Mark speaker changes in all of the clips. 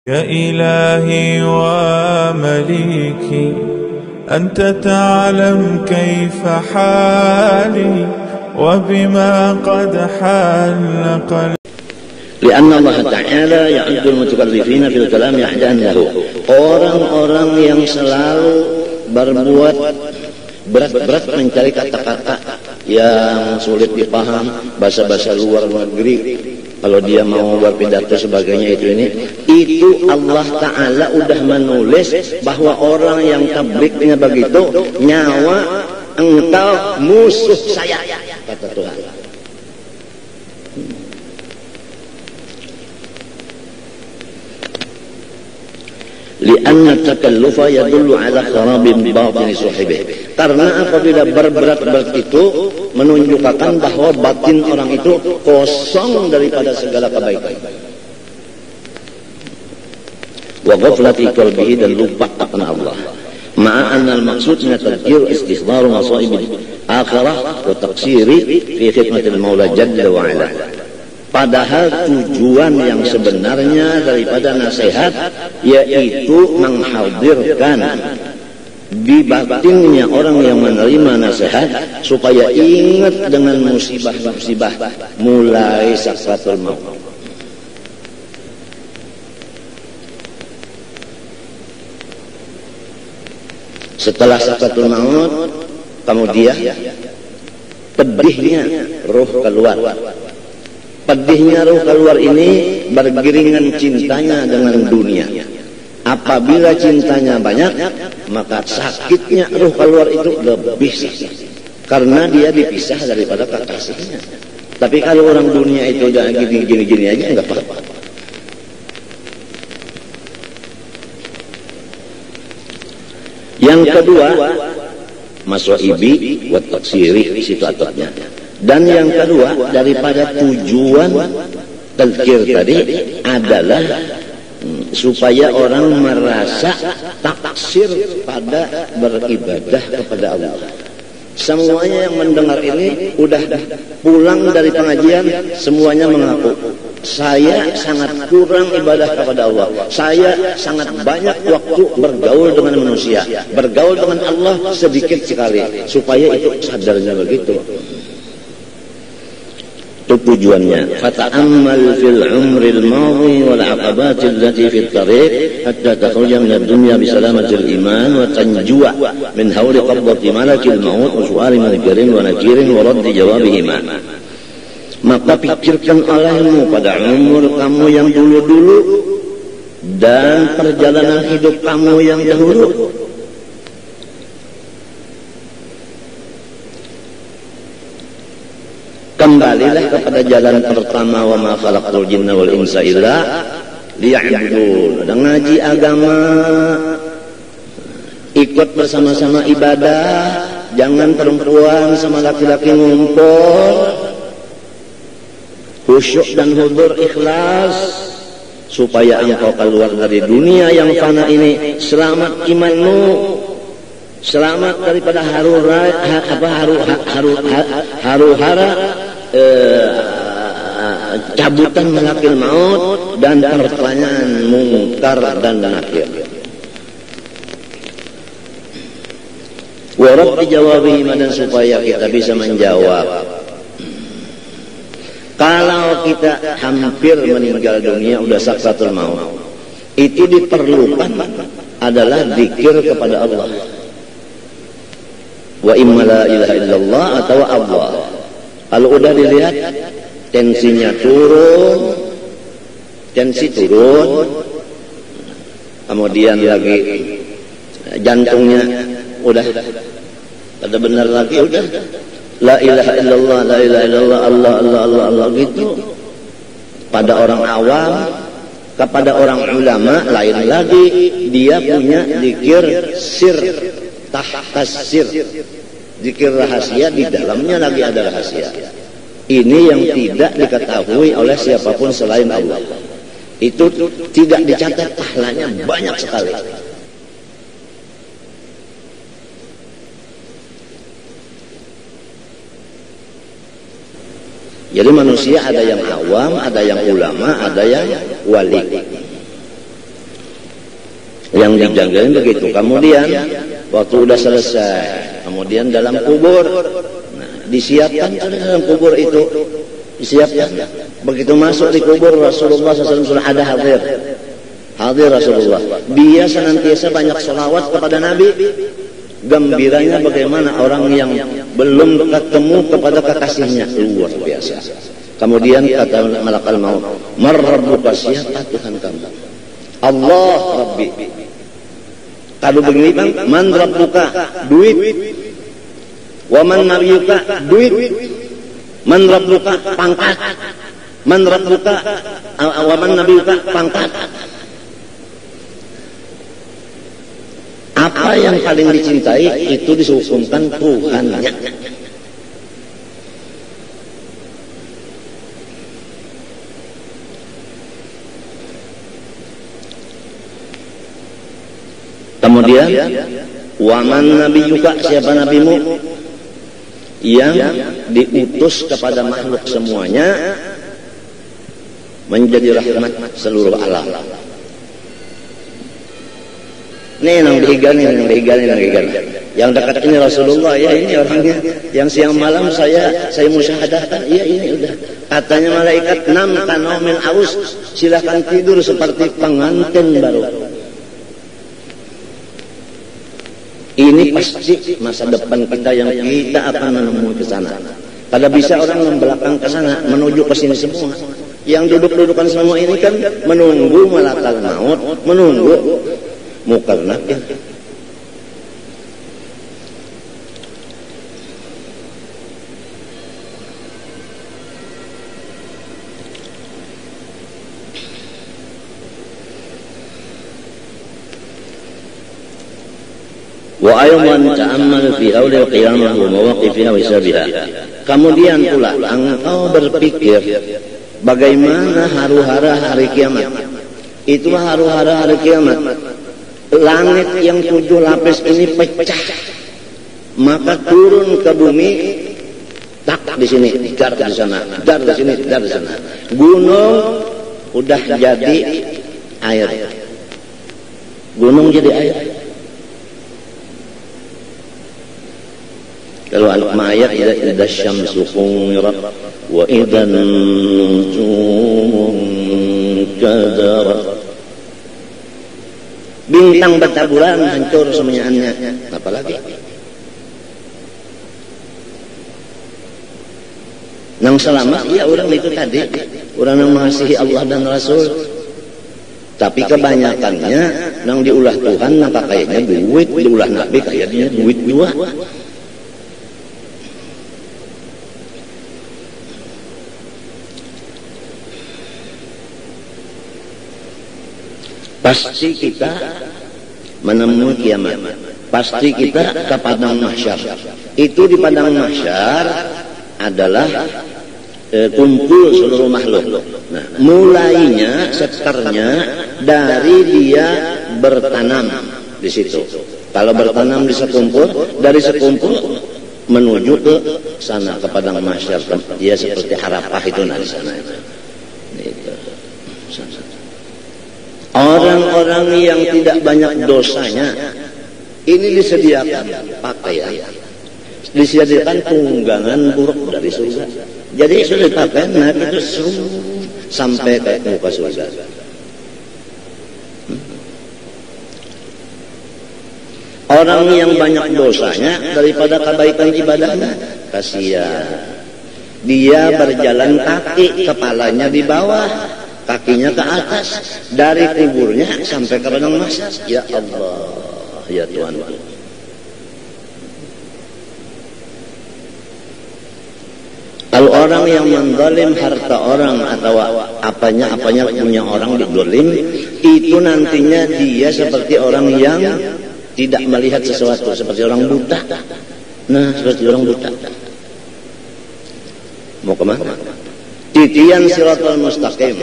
Speaker 1: يا إلهي ومليكي أنت تعلم كيف حالي وبما قد حل قلبي
Speaker 2: لأن Allah Ta'ala ya'udul mutakallifina fil kalam yahdan lahu. Orang-orang yang selalu berbuat berat-berat mencari kata-kata yang sulit dipaham, bahasa-bahasa luar negeri, kalau dia mau berpidato sebagainya itu Allah Ta'ala udah menulis bahwa orang yang tablignya begitu, nyawa engkau musuh saya, kata Tuhan. Lianna takallufa yadullu ala kharabin batin sahibih. Karena apabila berberat-berat itu menunjukkan bahwa batin orang itu kosong daripada segala kebaikan. Wa ghaflati qalbihi, dan lupa akan Allah. Ma'a anna al-maqsud min at-tadhkir istihdaru masaib akhirah wa taqsiri fi khidmatil Maula Jalla wa Ala. Padahal tujuan yang sebenarnya daripada nasihat yaitu menghadirkan di batinnya orang yang menerima nasihat supaya ingat dengan musibah-musibah mulai sakratul maut. Setelah sakratul maut, kemudian pedihnya roh keluar. Pedihnya roh keluar ini bergiringan cintanya dengan dunia. Apabila cintanya banyak, maka sakitnya roh keluar itu lebih sakit, karena dia dipisah daripada kekasihnya. Tapi kalau orang dunia itu udah gini-gini aja nggak apa-apa. Yang kedua, maswaibi wa taksiri situatornya. Dan yang kedua, daripada tujuan tazkir tadi adalah supaya orang merasa taksir pada beribadah kepada Allah. Semuanya yang mendengar ini udah pulang dari pengajian, semuanya mengaku, saya sangat kurang ibadah kepada Allah, saya sangat banyak waktu bergaul dengan manusia, bergaul dengan Allah sedikit sekali. Supaya itu sadarnya begitu. Itu tujuannya. Fata'ammal fil umril madhi wal aqabatil lati fit tariq hatta takhruja min ad-dunya bi salamatil iman wa tanjua min hawli qabdati malakil maut wa su'ali munkirin wa nakirin wa raddi jawabihima. Maka pikirkan olehmu pada umur kamu yang dulu-dulu dan perjalanan hidup kamu yang dahulu. Kembalilah kepada jalan pertama, wa ma khalaqtul jinna wal insa illa liya'budun. Ada ngaji agama, ikut bersama-sama ibadah, jangan perempuan sama laki-laki ngumpul, khusyuk dan hudur ikhlas, supaya engkau keluar dari dunia yang fana ini selamat imanmu, selamat daripada haru-hara cabutan malakil maut dan pertanyaan mungkar dan nakir. Wa raddi jawabihim, dan supaya kita bisa menjawab. Kalau kita hampir meninggal dunia, udah sakratul maut, itu diperlukan adalah zikir kepada Allah. Wa imma la ilaha illallah atau Allah. Kalau udah dilihat tensinya turun, tensi turun, kemudian lagi jantungnya udah pada benar lagi, udah la ilaha illallah, la ilaha illallah, Allah Allah Allah Allah gitu. Pada orang awam, kepada orang ulama lain lagi, dia punya zikir sir, tahtas sir, zikir rahasia, di dalamnya lagi ada rahasia. Ini yang tidak diketahui oleh siapapun selain Allah. Itu tidak dicatat, pahalanya banyak sekali. Jadi manusia ada yang awam, ada yang ulama, ada yang wali. Yang dijagain begitu. Kemudian waktu udah selesai, kemudian dalam kubur, disiapkan dalam kubur itu, disiapkan. Begitu masuk di kubur, Rasulullah SAW sudah ada hadir Rasulullah. Dia senantiasa banyak salawat kepada Nabi. Gembiranya bagaimana orang yang belum ketemu kepada kekasihnya, luar biasa. Kemudian kata malakal maut, "Man rabbuka?" Siapa Tuhan kamu? Allah Rabbi. Kalau begini bang, man rabbuka? Duit. Wa man nabiyuka? Duit. Man rabbuka? Pangkat. Man rabbuka? Wa man nabiyuka? Pangkat. Apa yang paling dicintai itu disusunkan Tuhannya. Kemudian waman nabi juga, siapa nabimu? Yang diutus kepada makhluk semuanya menjadi rahmat seluruh alam. Nih nang dihigan. Yang dekat ini Rasulullah, ya ini orangnya. Yang siang malam saya musyahadahkan, iya ini udah. Katanya malaikat, "Nam kanomin aus," silakan tidur seperti pengantin baru. Ini pasti masa depan kita yang kita akan menemui ke sana. Pada bisa orang membelakang ke sana, menuju ke sini semua. Yang duduk-dudukan semua ini kan menunggu malakal maut, menunggu Munkar Nakir. Wa ayman ta'ammal fi awli qiyamah wa mawaqifiha wa hisabiha. Kemudian pula engkau berpikir bagaimana haru-hara hari kiamat. Itu haru-hara hari kiamat. Langit yang 7 lapis ini pecah, maka turun ke bumi, tak di sini, dar di sana, dar di sini, dar di sana. Gunung udah jadi air. Gunung jadi air. Kalau al-ayat idza syamsu kuwirat wa idzan nujumun kadarat. Bintang bertaburan hancur semuanya. Apalagi nang selamat, ya orang itu tadi, orang yang mengasihi Allah dan Rasul. Tapi kebanyakannya nang diulah Tuhan, nang kayaknya duit, diulah Nabi kayaknya duit juga. Pasti kita menemui kiamat. Pasti kita ke padang mahsyar. Itu di padang mahsyar adalah kumpul seluruh makhluk. Nah, mulainya sekarnya dari dia bertanam di situ. Kalau bertanam di sekumpul, dari sekumpul menuju ke sana ke padang mahsyar. Dia seperti Arafah itu di sana. Itu. Orang-orang yang tidak banyak dosanya ini disediakan pakaian, disediakan tunggangan buruk dari surga. Jadi sudah dipakai, naik itu sampai ke muka surga. Orang yang banyak dosanya daripada kebaikan ibadahnya, kasihan. Dia berjalan kaki, kepalanya di bawah, kakinya ke atas, dari kuburnya sampai ke padang mahsyar. Ya Allah, ya Tuhan. Kalau orang yang menzalim harta orang atau apanya punya orang dizalim, itu nantinya dia seperti orang yang tidak melihat sesuatu, seperti orang buta. Nah, seperti orang buta. Mau kemana? Titian siratal mustaqim.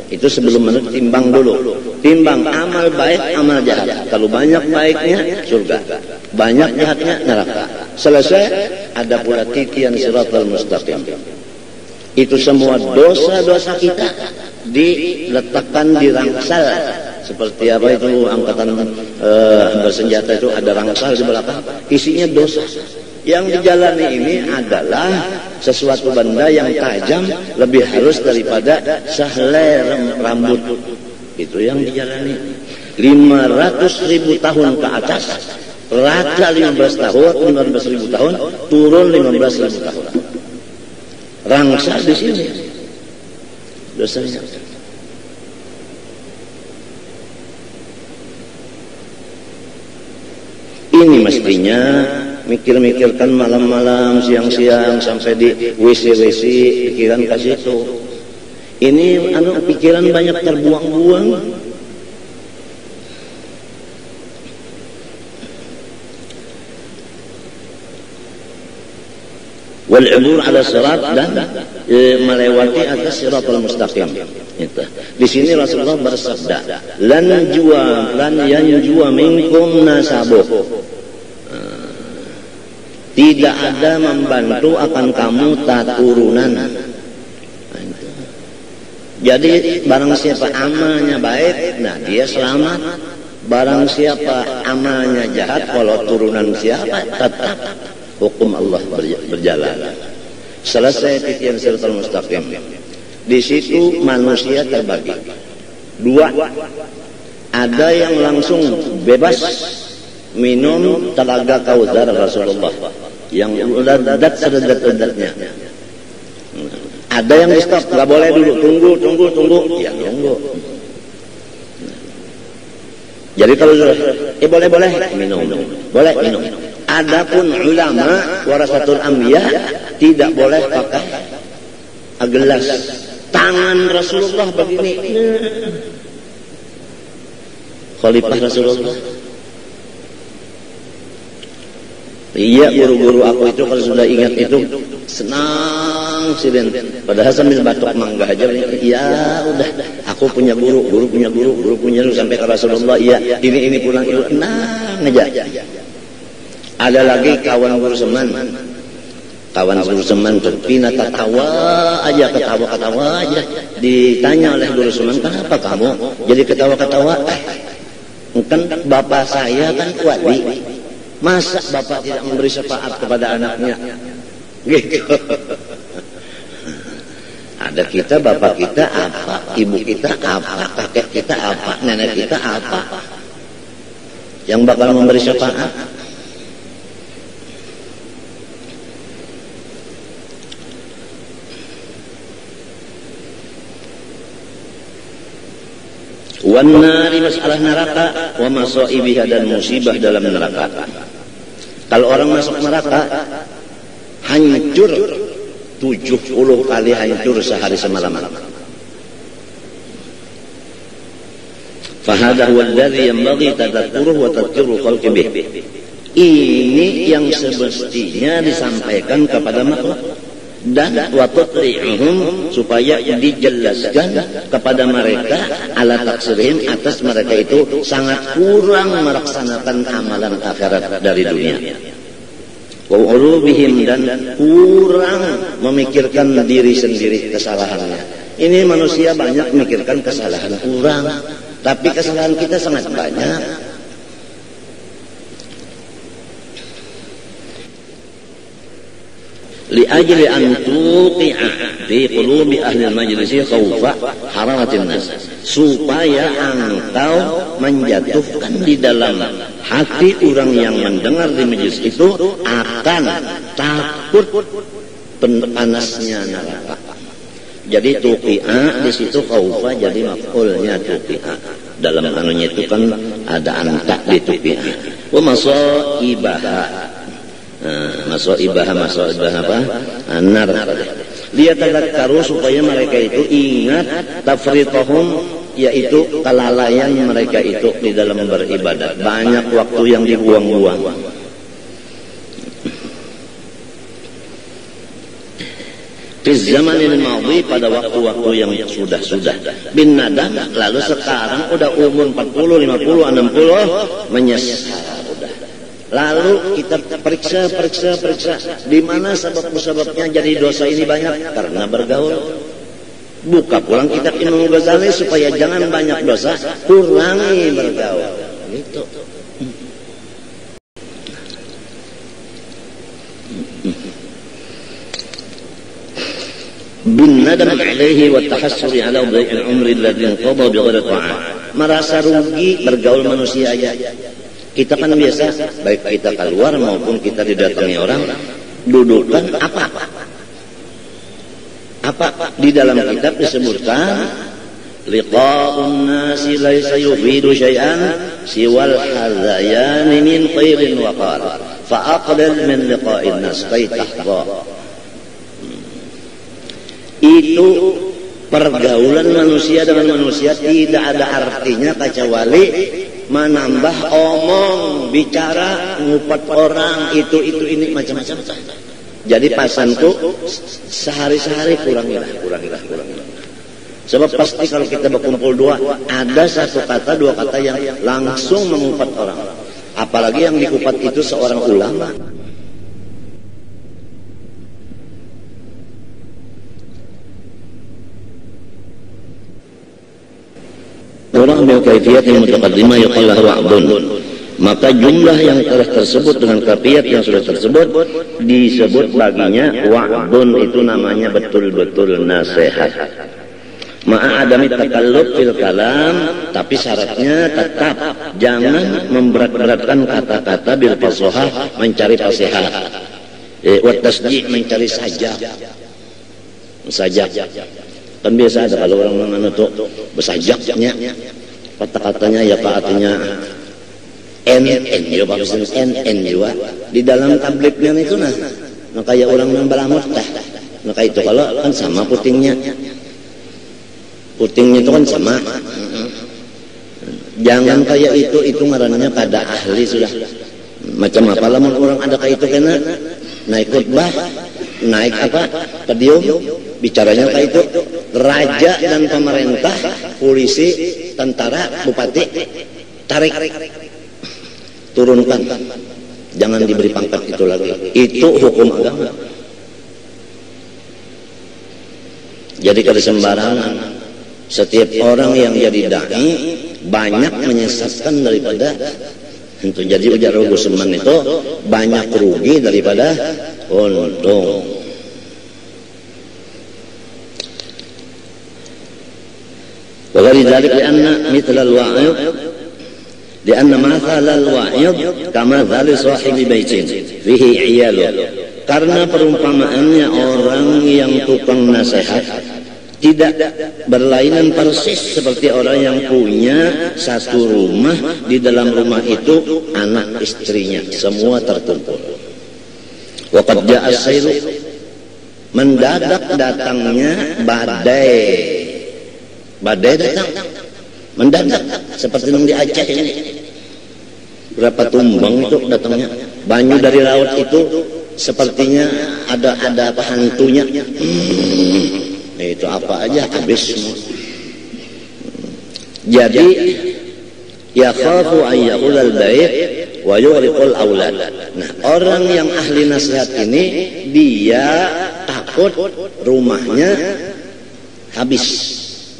Speaker 2: Itu sebelum menurut timbang dulu. Timbang amal baik, amal jahat. Kalau banyak baiknya surga, banyak jahatnya neraka. Selesai, ada pula titian siratal mustaqim. Itu semua dosa-dosa kita diletakkan di rangsal seperti apa itu angkatan bersenjata itu ada rangsal di belakang, isinya dosa. Yang dijalani ini adalah sesuatu benda yang tajam, lebih halus daripada sehelai rambut. Itu yang dijalani. 500.000 tahun ke atas, rata 15 tahun, 15.000 tahun, turun 15.000 tahun. Rangsal di sini dosanya. Ini mestinya mikir-mikirkan malam-malam, siang-siang, sampai di WC-WC, pikiran ke situ. Ini pikiran banyak terbuang-buang. Wal-'ubur 'ala sirat, dan melewati atas siratal mustaqim. Di sini Rasulullah bersabda, lan yanjua minkum nasabuh. Tidak ada membantu akan kamu turunan. Jadi barang siapa amalnya baik, nah dia selamat. Barang siapa amalnya jahat, kalau turunan siapa, tetap hukum Allah berjalan. Selesai titian siratal mustaqim. Di situ manusia terbagi dua. Ada yang langsung bebas minum telaga Kautsar Rasulullah yang udah dadat sededat-dedatnya. Ada yang di stop, nggak boleh dulu, tunggu, ya tunggu. Jadi kalau sudah, boleh minum, boleh minum. Adapun ulama warasatul anbiya tidak boleh pakai gelas. Tangan Rasulullah begini, khalifah Rasulullah. Iya, guru-guru aku itu kalau sudah ingat itu senang silen. Padahal sambil batok mangga aja. Ya udah, aku punya guru punya guru sampai ke Rasulullah. Iya, ini pulang itu tenang aja. Ada lagi kawan guru seman tuh pina ketawa aja. Ditanya oleh guru seman, kenapa kamu jadi ketawa-ketawa? Kan bapak saya kan wali. Masa bapak tidak memberi syafaat kepada anaknya? Gitu. Ada kita, bapak kita apa, ibu kita apa, kakek kita apa, nenek kita apa, yang bakal memberi syafaat? Wanari, masalah neraka, wa masaibiha, dan musibah dalam neraka. Kalau orang masuk neraka, hancur 70 kali hancur sehari semalam. Fahada huwa alladhi yanbaghi tadhakkuruhu wa tadhkiru khalqi bih. Ini yang semestinya disampaikan kepada makhluk, dan wa tutri'uhum, supaya dijelaskan kepada mereka ala taksirihim, atas mereka itu sangat kurang melaksanakan amalan akhirat dari dunia. Wa ulubihim, dan kurang memikirkan diri sendiri kesalahannya. Ini manusia banyak memikirkan kesalahan kurang, tapi kesalahan kita sangat banyak. Li'ajli an tuqi'a fi qulubi ahli al-majlisi khawfa haramatin nas, supaya engkau menjatuhkan di dalam hati orang yang mendengar di majlis itu akan takut panasnya neraka. Jadi tuqi'a di situ khawfa jadi maf'ulnya tuqi'a. Dalam anunya itu kan ada anta di tuqi'a. Wa masaibaha. Masaibaha apa? Anar. Dia tadakkaru, supaya mereka itu ingat tafritahum, yaitu kelalaian mereka itu di dalam beribadat. Banyak waktu yang dibuang-buang. Di zaman ini madhi, pada waktu-waktu yang sudah bin nadam, lalu sekarang udah umur 40, 50, 60 menyesal. Lalu kita periksa di mana sebab-sebabnya jadi dosa ini banyak, karena bergaul. Buka pulang kitab Imam Ghazali supaya jangan banyak dosa, kurangi bergaul. Gitu. Bin nadam alaihi wa tahassuri ala dhai'il umri alladhi qada bi ghairi ta'ah. Merasa rugi bergaul manusia aja. Kita kan biasa, baik kita keluar maupun kita didatangi orang, dudukan apa? Di dalam kitab disebutkan liqa'un nasi laysa yufidu syai'an siwal hadayani min khairin wa qal fa aqlil min liqa'in nas kay tahqa. Itu pergaulan manusia dengan manusia tidak ada artinya kecuali menambah omong, bicara, ngupat orang, itu ini macam-macam. Jadi pasanku sehari-hari kurangilah. Sebab pasti kalau kita berkumpul dua, ada satu kata, dua kata yang langsung mengupat orang. Apalagi yang dikupat itu seorang ulama. Orang bil kaifiyat yang mutaqaddimah yuqallahu wa'dun. Maka jumlah yang telah tersebut dengan kaifiyat yang sudah tersebut disebut baginya wa'dun, itu namanya betul-betul nasihat. Ma'a adami takallub fil kalam, tapi syaratnya tetap jangan memberat-beratkan kata-kata bil fasahah, mencari fasihah. Wa tasji' mencari sajak. Kan biasa ada kalau orang menutup bersajaknya, kata-katanya ya artinya NN juga, NN juga di dalam tabliknya itu nah kayak orang yang beramut dah. Nah itu kalau kan sama putingnya itu kan sama. Jangan kayak itu ngarannya kada ahli sudah. Macam apa lamun orang ada kayak itu kena naik khutbah, naik podium, bicaranya kayak itu raja dan pemerintah, polisi, tentara, bupati, tarik, turunkan, jangan diberi pangkat itu lagi. Itu hukum agama. Jadi kada sembarangan. Setiap orang yang jadi dai banyak menyesatkan daripada itu. Jadi ujar Gusman itu banyak rugi daripada untung. ولذلك لأن مثل الواعظ لأن مثل الواعظ كمثل صاحب بيت فيه عياله. Karena perumpamaannya orang yang tukang nasihat tidak berlainan persis seperti orang yang punya satu rumah, di dalam rumah itu anak istrinya semua terkumpul. Waqad ja'a as-sayl, mendadak datangnya badai datang mendadak seperti yang di Aceh ini. Berapa tumbang itu datangnya, banyu dari laut itu sepertinya ada hantunya. Itu apa aja habis semua. Jadi ya khafu an yaqul al-bait wa yughriqul aulad. Nah, orang yang ahli nasihat ini dia takut rumahnya habis.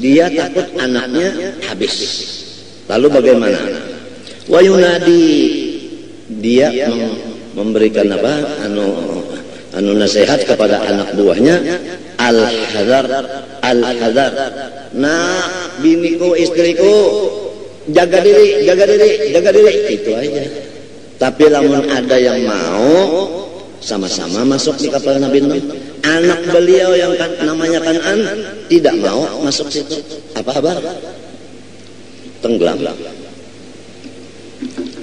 Speaker 2: Dia takut anaknya habis. Lalu bagaimana? Wa yunadi, dia memberikan anu nasihat kepada anak buahnya, al-hadar. Nah, biniku, istriku, jaga diri. Itu aja. Tapi lamun ada yang mau sama-sama masuk di kapal Nabi Nuh, anak beliau yang namanya Kan'an tidak mau masuk situ, apa kabar? Tenggelam.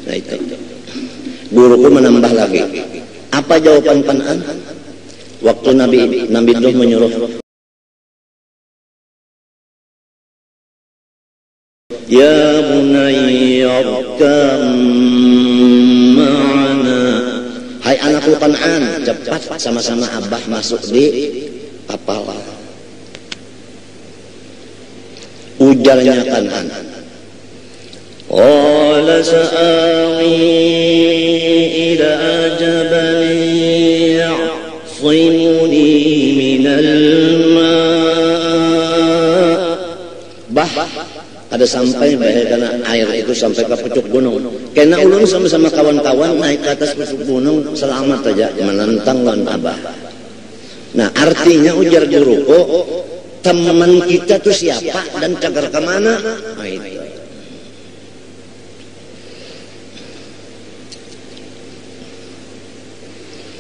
Speaker 2: Nah itu. Guruku menambah lagi. Apa jawaban Kan'an? Waktu Nabi Nuh menyuruh, ya bunayya arkam ma'ana. Hai anakku Kan'an, cepat sama-sama abah masuk di kapal. Ujarnya Kan'an, qala sa'awi ila jabalin ya'simuni minal ma'. ada sampai bahaya karena air itu sampai ke pucuk gunung. Karena ulun sama-sama kawan-kawan naik ke atas pucuk gunung selamat aja menentang lawan abah. Nah artinya ujar guruku, teman kita tuh siapa dan cagar kemana? Nah, itu.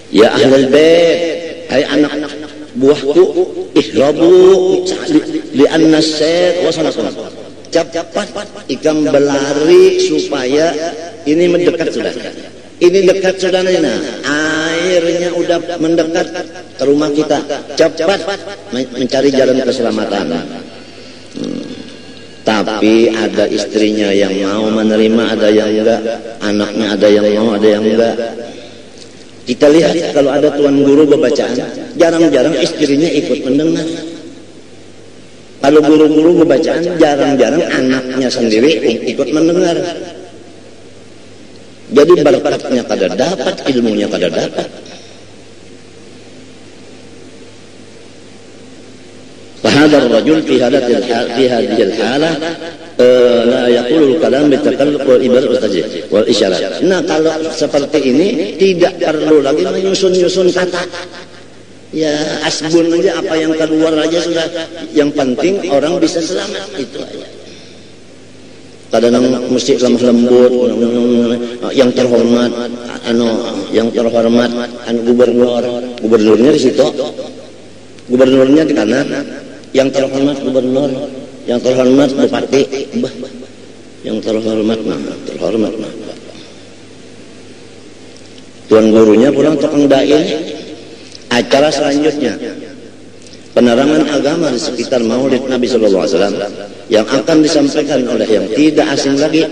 Speaker 2: Ya ahlul bait, hai anak buahku, ihrabu li'anna sayr wasalakum. Cepat ikam berlari supaya ini mendekat sudah. Ini dekat sudah, nah airnya udah mendekat ke rumah kita. Cepat mencari jalan keselamatan. Tapi ada istrinya yang mau menerima, ada yang enggak. Anaknya ada yang mau, ada yang enggak. Kita lihat kalau ada tuan guru bacaan, jarang-jarang istrinya ikut mendengar. Kalau guru-guru bacaan, jarang-jarang anaknya sendiri ikut mendengar. Jadi berkatnya kada dapat, ilmunya kada dapat. Fahadar rajul fi hadhil halah la yaqulul kalam bitakalluq wal ibarat wal isyarat. Nah kalau seperti ini tidak perlu lagi menyusun-nyusun kata. Ya asbun aja, apa yang keluar aja sudah. Yang penting orang bisa selamat, itu aja. Kadang mesti lemah lembut, yang terhormat, gubernurnya di situ, gubernurnya di kanan, yang terhormat gubernur, yang terhormat bupati, yang terhormat terhormat. Tuan gurunya pulang tukang dai. Acara selanjutnya penerangan agama di sekitar Maulid Nabi Sallallahu Alaihi Wasallam yang akan disampaikan oleh yang tidak asing lagi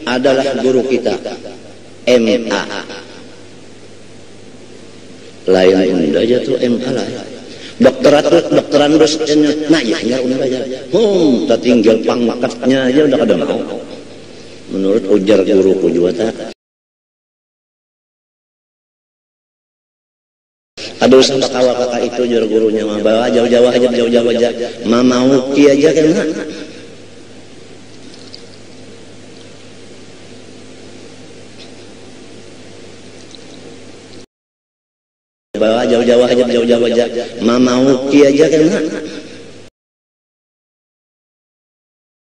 Speaker 2: adalah guru kita MA. Lain unda aja tuh MA lah. Dokteran dosennya, nah ya unda aja. Tak tinggal pangkatnya aja udah kada mau. Menurut ujar guruku juga tak. Aduh sama kakak itu juru gurunya mah bawa jauh-jauh aja mau ki aja kena bawa jauh-jauh aja mau ki aja kena